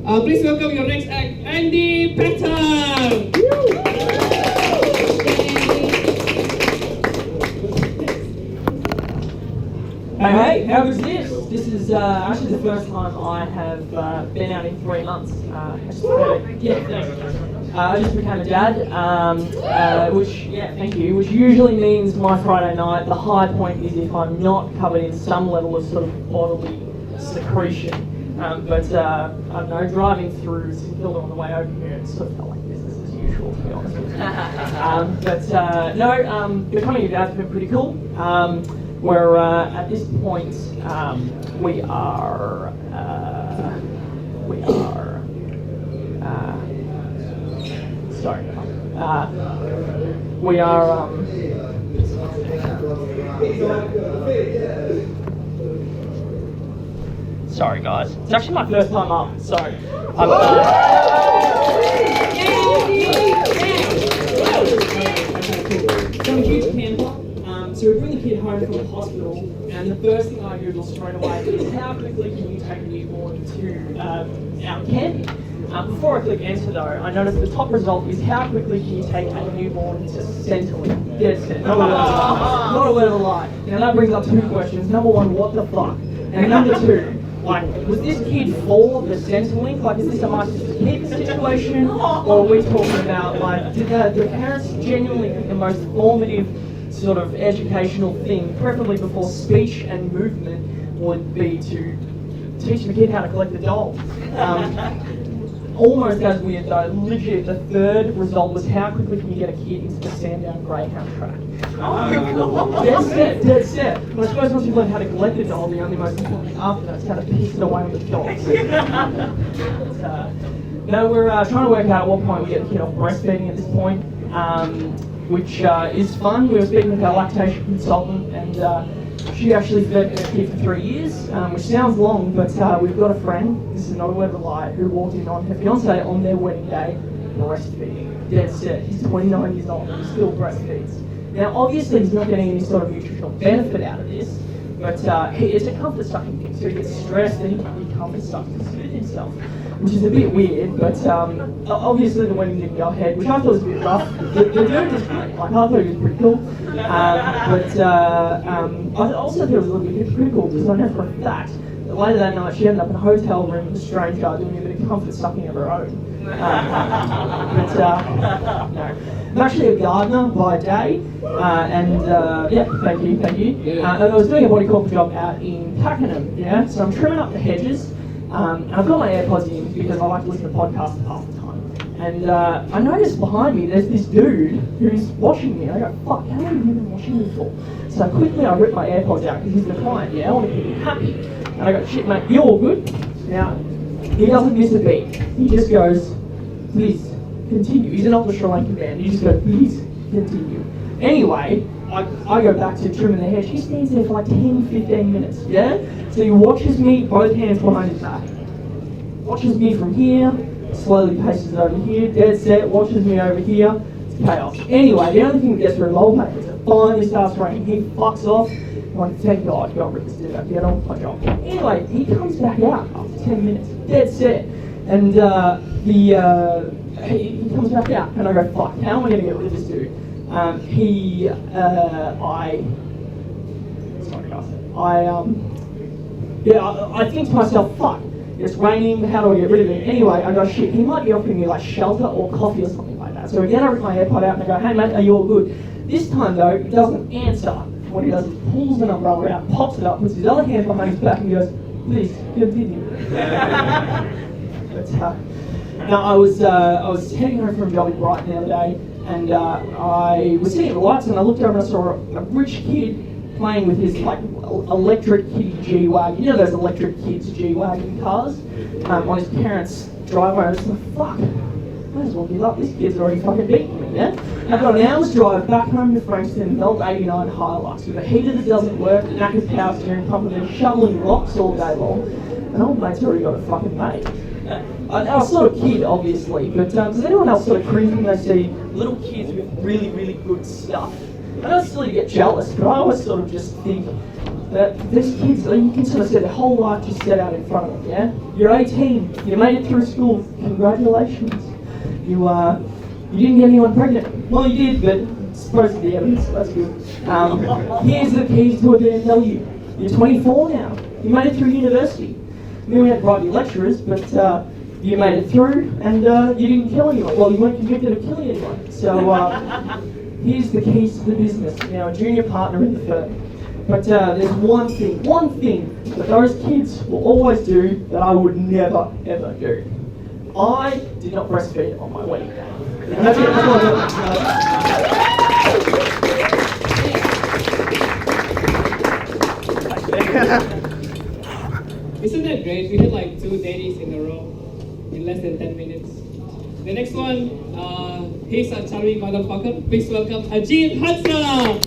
Please welcome your next act, Andy Patton. Hey, how was this? This is actually the first time I have been out in 3 months. I just became a dad, which which usually means my Friday night. The high point is if I'm not covered in some level of sort of bodily secretion. But I don't know, driving through St Kilda on the way over here, it sort of felt like business as usual, to be honest with you. Becoming a dad's been pretty cool. Where at this point we are sorry guys, it's actually my first time up, so I'm a huge camper. So we bring the kid home from the hospital, and the first thing I Google straight away is how quickly can you take a newborn to our camping? Before I click enter though, I noticed the top result is how quickly can you take a newborn to Centrelink? Dead set, not a word of a lie. Now that brings up two questions. Number one, what the fuck? And number two, like, was this kid for the Centrelink? Like, is this a master's keeper situation? Or are we talking about, like, did the parents genuinely think the most formative sort of educational thing, preferably before speech and movement, would be to teach the kid how to collect the doll? Almost as weird though, legit, the third result was how quickly can you get a kid into the Sandown Greyhound track? Dead set. But I suppose once you learn how to collect the doll, the only most important thing after that is how to piss it away with the dogs. No, we're trying to work out at what point we get the kid off breastfeeding at this point. Which is fun. We were speaking with our lactation consultant, and she actually fed her kid for 3 years, which sounds long, but we've got a friend, this is not a word of a lie, who walked in on her fiance on their wedding day, breastfeeding. Dead set. He's 29 years old and he still breastfeeds. Now, obviously, he's not getting any sort of nutritional benefit out of this, but it's a comfort sucking thing, so he gets stressed and he comfort sucks to soothe himself, which is a bit weird, but obviously the wedding didn't go ahead, which I thought was a bit rough. The dude was great, like I thought he was pretty cool, but I also thought it was a little bit hypocritical because I know for a fact that later that night she ended up in a hotel room with a strange guy doing a bit of comfort sucking of her own. No. I'm actually a gardener by day, and thank you. And I was doing a horticulture job out in Pakenham, so I'm trimming up the hedges. And I've got my AirPods in because I like to listen to podcasts half the time. And I noticed behind me there's this dude who's watching me. I go, fuck, how long have you been watching me for? So quickly I rip my AirPods out because he's the client, I want to keep him happy. And I go, shit mate, you're all good? Now, he doesn't miss a beat. He just goes, please, continue. He's an off the Sri Lankan band. He just goes, please, continue. Anyway, I go back to trimming the hedge. He stands there for like 10-15 minutes, So he watches me, both hands behind his back. Watches me from here, slowly paces over here, dead set, watches me over here. It's chaos. Anyway, the only thing that gets revolved is it finally starts raining. He fucks off. I'm like, thank God, you got rid of this dude. Get on with my job. Anyway, he comes back out after 10 minutes, dead set. And he comes back out, and I go, fuck, how am I going to get rid of this dude? I think to myself, fuck, it's raining, how do I get rid of him? Anyway, I go, shit, he might be offering me like shelter or coffee or something like that. So again, I rip my AirPod out and I go, hey mate, are you all good? This time though, he doesn't answer. What he does is pulls an umbrella out, pops it up, puts his other hand behind his back and goes, please, continue. But, now I was heading home from a job in Brighton the other day, and I was sitting at the lights and I looked over and I saw a rich kid playing with his like electric kitty G-Wagon. You know those electric kids G-Wagon cars? On his parents' driveway. I was like, fuck, might as well give up. This kid's already fucking beaten me, I've got an hour's drive back home to Frankston, Belt 89 Hilux with a heater that doesn't work, a knackered power steering pump, and then shoveling rocks all day long. And old mate's already got it fucking made. I was sort of kid, obviously, but does anyone else sort of cringe when they see little kids with really, really good stuff? I know it's silly to get jealous, but I always sort of just think, that these kids, you can sort of see their whole life just set out in front of them, yeah? You're 18, you made it through school, congratulations. You didn't get anyone pregnant. Well, you did, but it's supposed to be evidence, so that's good. Here's the keys to a BMW. You're 24 now. You made it through university. I mean, we had private lecturers, but you made it through, and you didn't kill anyone. Well, you weren't convicted of killing anyone. So here's the keys to the business. You know, a junior partner in the firm. But there's one thing that those kids will always do that I would never, ever do. I did not breastfeed on my wedding day. And that's it. That's all I do. Isn't that great? We had like 2 daddies in a row in less than 10 minutes. The next one, he's a charming motherfucker. Please welcome Ajit Hansel.